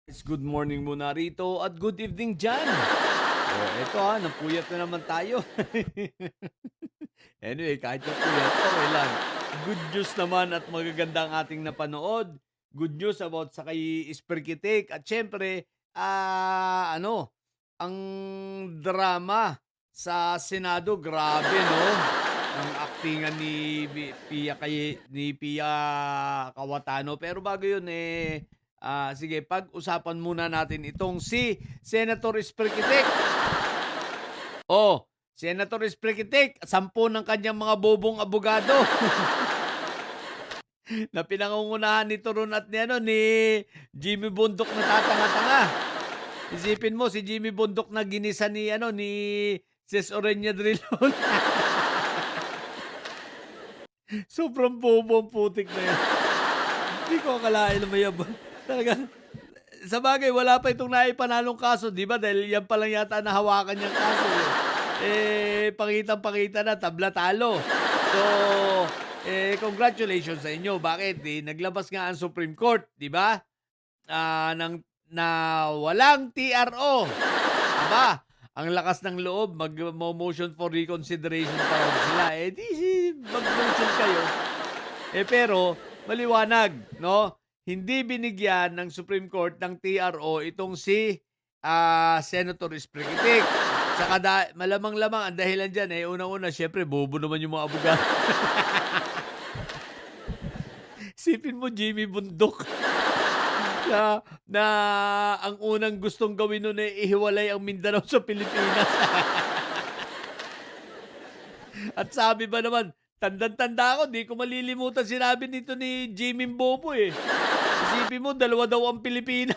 Good morning muna rito at good evening dyan. Eto napuyat na naman tayo. Anyway, kahit napuyat, okay lang. Good news naman at magaganda ang ating napanood. Good news about sa kay Esperkitik at siyempre, ang drama sa Senado, grabe 'no? Ang aktingan ni Pia Cayetano. Pero bago 'yun, sige pag-usapan muna natin itong si Senator Esperkitik. Senator Esperkitik, 10 ng kanyang mga bobong abogado na pinangungunahan ni Turon at ni Jimmy Bundok na tatanga-tanga. Isipin mo si Jimmy Bundok na ginisa ni Ces Orenya Drilon. Sobrang bobo ang putik na 'yan. Hindi ko akalain na mayabang. Talagang sabagay wala pa itong naipanalong kaso, 'di ba? Dahil 'yan pa lang yata nahawakan niyang kaso, eh. Pakitang-pakita na tabla talo. So, congratulations sa inyo. Bakit? Naglabas nga ang Supreme Court, 'di ba? Ng na walang TRO. Aba, ang lakas ng loob, motion for reconsideration pa raw sila. Mag-motion kayo. Pero maliwanag, no? Hindi binigyan ng Supreme Court ng TRO itong si Senator Esperkitik. Saka malamang-lamang ang dahilan diyan unang-una siyempre bobo naman yung mga abogado. Isipin mo Jimmy Bundok na ang unang gustong gawin nun ihiwalay ang Mindanao sa Pilipinas. At sabi ba naman, tandang-tanda ako, di ko malilimutan sinabi nito ni Jimmy Bobo, eh. Isipin mo, dalawa daw ang Pilipinas.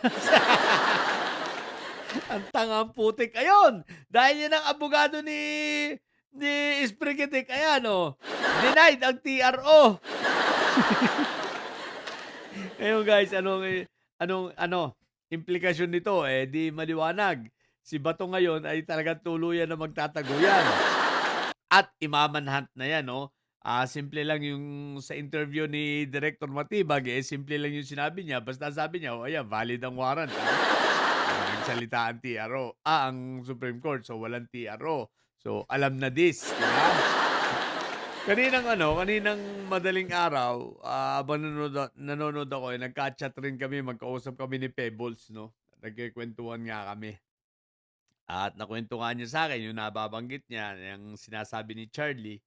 Ang tangang putik. Ayun, dahil yan ang abogado ni Esperkitik, ayan, denied ang TRO. Ngayon guys, anong implikasyon nito? Di maliwanag. Si Bato ngayon ay talagang tuluyan na magtataguyan. At imamanhunt na yan, no? Simple lang yung sa interview ni Director Matibag, simple lang yung sinabi niya. Basta sabi niya, ayan, valid ang warrant. Nagsalita ang TRO. Ang Supreme Court, so walang TRO. So, alam na this, di ba? Kaninang madaling araw, habang nanonood ako, nagka-chat rin kami, magkausap kami ni Pebbles, no? Nagkikwentuhan nga kami. At nakwentuhan niya sa akin yung nababanggit niya, yung sinasabi ni Charlie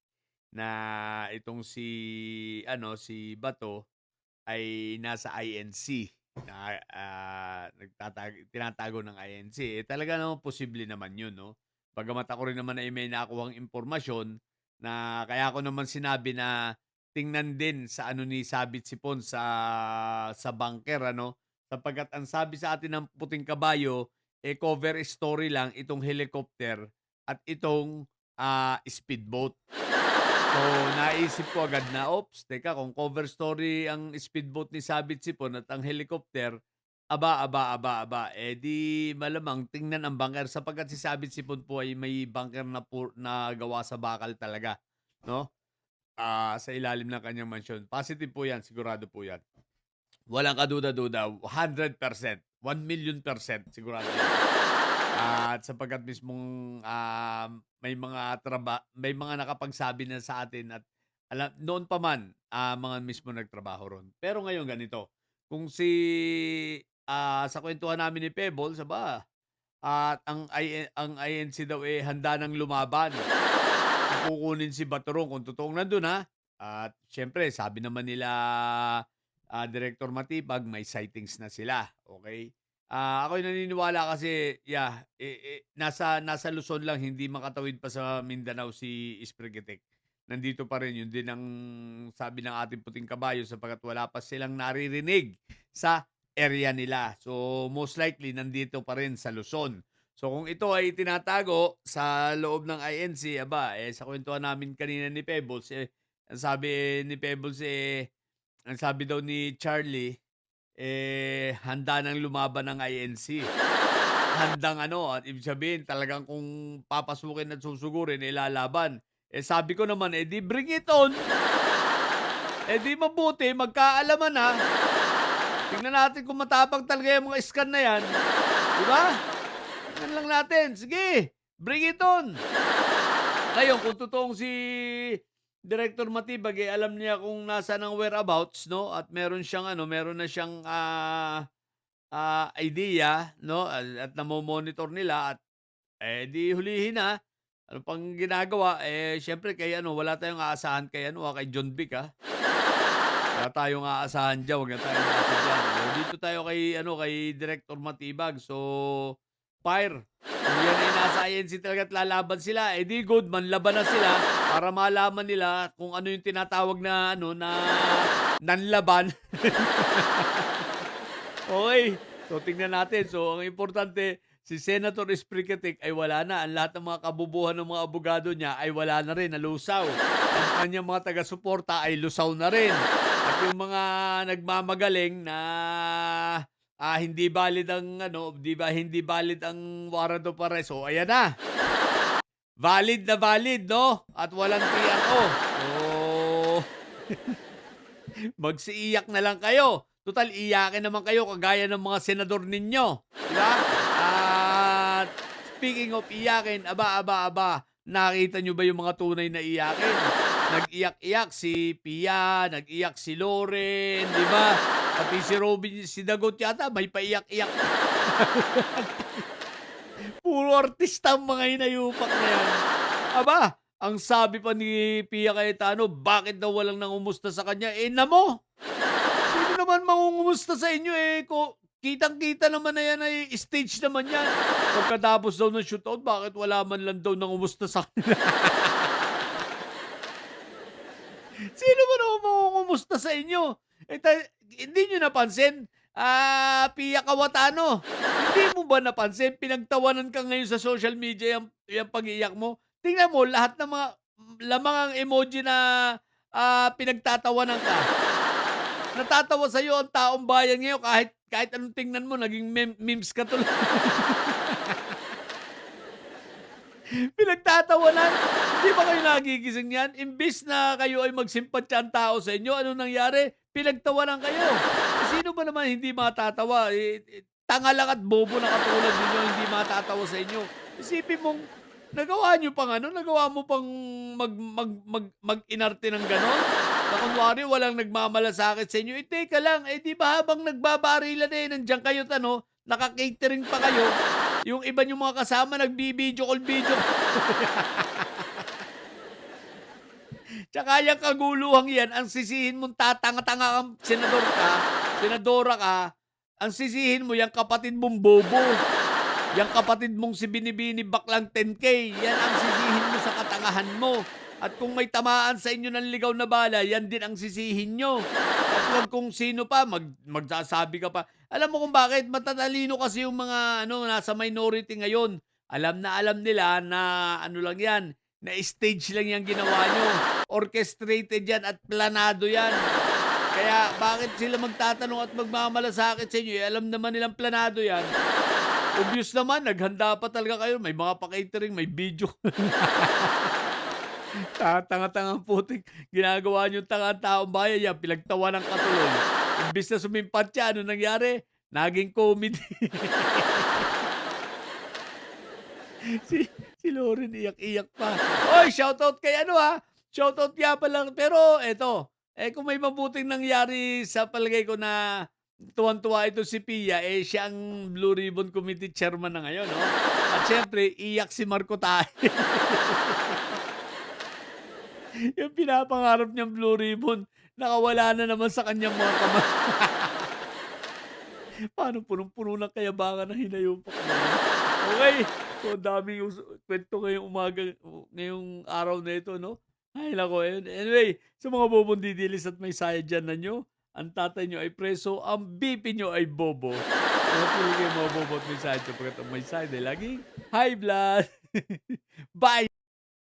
na itong si Bato ay nasa INC na tinatago ng INC. Talaga naman posible naman yun, no? Bagamat ako rin naman ay may nakuhang impormasyon na kaya ko naman sinabi na tingnan din sa ni Sabit Sipon sa bunker, sapagkat ang sabi sa atin ng puting kabayo cover story lang itong helicopter at itong speedboat. So, naisip ko agad na, oops, teka, kung cover story ang speedboat ni Sabit Sipon at ang helicopter, aba. Di malamang tingnan ang bunker sapagkat si Sabit Sipon po ay may bunker na gawa sa bakal talaga, no? Sa ilalim ng kanyang mansyon. Positive po yan, sigurado po yan. Walang kaduda-duda, 100%, 1,000,000% sigurado yan. At sapagkat mismong may mga nakapagsabi na sa atin at noon pa man mga mismo nagtrabaho ron. Pero ngayon ganito, kung sa kwentuhan namin ni Pebbles, at ang INC daw handa ng lumaban. Kukunin si Baturong kung totoong nandun, At siyempre sabi naman nila Director Matibag may sightings na sila, okay? Ako'y naniniwala kasi, nasa Luzon lang, hindi makatawid pa sa Mindanao si Esperkitik. Nandito pa rin, yun din ang sabi ng ating puting kabayo sapagkat wala pa silang naririnig sa area nila. So, most likely, nandito pa rin sa Luzon. So, kung ito ay tinatago sa loob ng INC, sa kwentuhan namin kanina ni Pebbles, ang sabi ni Pebbles, ang sabi daw ni Charlie, handa nang lumaban ng INC. Handang at ibig sabihin talagang kung papasukin at susugurin, lalaban. Sabi ko naman, di bring it on. Di mabuti, magkaalaman na. Tingnan natin kung matapang talaga yung mga scan na yan, 'di ba? Tingnan lang natin, sige, bring it on. Ngayon kung totoong si Director Matibag, eh, alam niya kung nasaan ang whereabouts 'no, at meron siyang ano, meron na siyang, idea 'no, at namo-monitor nila at, eh, 'di hulihin na. Ano pang ginagawa, eh, siyempre kay ano, wala tayong aasahan kay ano, kay John Vic, wala tayong aasahan diyan, wag na tayong aasa diyan. Oh, dito tayo kay ano, kay Director Matibag. So, fire. Kung yan ay nasa INC talaga at lalaban sila, eh, di good, manlaban na sila para malaman nila kung ano yung tinatawag na ano, na nanlaban. Okey. So, tingnan natin. So, ang importante, si Senator Espricatic ay wala na. Ang lahat ng mga kabubuhan ng mga abogado niya ay wala na rin, nalusaw. Ang kanyang mga taga-suporta ay lusaw na rin. At yung mga nagmamagaling na, hindi valid ang ano, 'di ba, hindi valid ang warrant of arrest, oh, ayan na. Valid 'no, at walang TRO. So, magsiiyak na lang kayo. Tutal iyakin naman kayo kagaya ng mga senador ninyo, 'di ba? At speaking of iyakin, aba, nakita niyo ba yung mga tunay na iyakin? Nag-iyak-iyak si Pia, nag-iyak si Loren, 'di ba? Pati si Robin, si Dagot yata may paiyak-iyak. Puro artista ang mga hinayupak na yan. Aba, ang sabi pa ni Pia Cayetano, bakit daw walang nangumusta sa kanya? Eh, namo! Sino naman mangungumusta sa inyo, eh, kitang-kita naman na yan ay stage naman yan. Pagkatapos daw ng shootout, bakit wala man lang daw nangumusta sa kanila? Sino ba naman mangungumusta sa inyo? Eh, hindi nyo napansin? Pia Cayetano, hindi mo ba napansin pinagtawanan ka ngayon sa social media yang pag-iiyak mo? Tingnan mo lahat ng mga lamang ang emoji na, pinagtatawanan ka. Natatawa sa'yo ang taong bayan ngayon kahit anong tingnan mo naging memes ka tuloy. Pinagtatawanan, hindi ba kayo nagigising niyan? Imbis na kayo ay magsimpatya ang tao sa inyo, ano nangyari? Pinagtawanan kayo. Sino ba naman hindi matatawa? Tanga lang at bobo na katulad ninyo hindi matatawa sa inyo. Isipin mong nagawa niyo pang ano, nagawa mo pang mag-inarte ng gano'n? Na kunwari walang nagmamalasakit sa inyo. Eh, teka lang, eh, 'di ba habang nagbabarilan, eh, nandiyan kayo't ano, naka-catering pa kayo, yung iba niyong mga kasama nagbi-video call. Tsaka yang kaguluhang yan, ang sisihin mong tatanga-tanga kang senadora ka, ang sisihin mo yang kapatid mong bobo, yang kapatid mong si Binibini baklang 10K, yan ang sisihin mo sa katangahan mo. At kung may tamaan sa inyo ng ligaw na bala, yan din ang sisihin nyo. At huwag kung sino pa, magsasabi ka pa. Alam mo kung bakit? Matatalino kasi yung mga ano, nasa minority ngayon. Alam na alam nila na ano lang yan, na stage lang yung ginawa nyo. Orchestrated yan at planado yan. Kaya bakit sila magtatanong at magmamalasakit sa inyo? Eh, alam naman nilang planado yan. Obvious naman, naghanda pa talaga kayo. May mga pa-catering, may video. Tatanga-tangang putik, ginagawa niyong tangang taong bayan yan, pinagtawanan ka tuloy. Imbis na sumimpatya, ano nangyari? Naging comedy. Si Loren iyak-iyak pa. Oy, shoutout kay ano, shoutout nga pala pero eto, eh, kung may mabuting nangyari sa palagay ko na tuwang-tuwa ito si Pia, eh, siya ang Blue Ribbon Committee chairman na ngayon 'no. At siyempre iyak si Marco Tae. Yung pinapangarap niyang Blue Ribbon, nakawala na naman sa kanyang mga kamay. Paano punong-puno ng kayabangan ng hinayupak na yun. Okey, so ang daming kuwento ngayong araw na ito 'no. Ay naku, anyway, sa mga bobong didilis at may sayad diyan na niyo, ang tatay niyo ay preso, ang BP niyo ay bobo. Kaya pili kayo mga bobo at may sayad sapagkat ang may sayad ay laging high blood. Bye.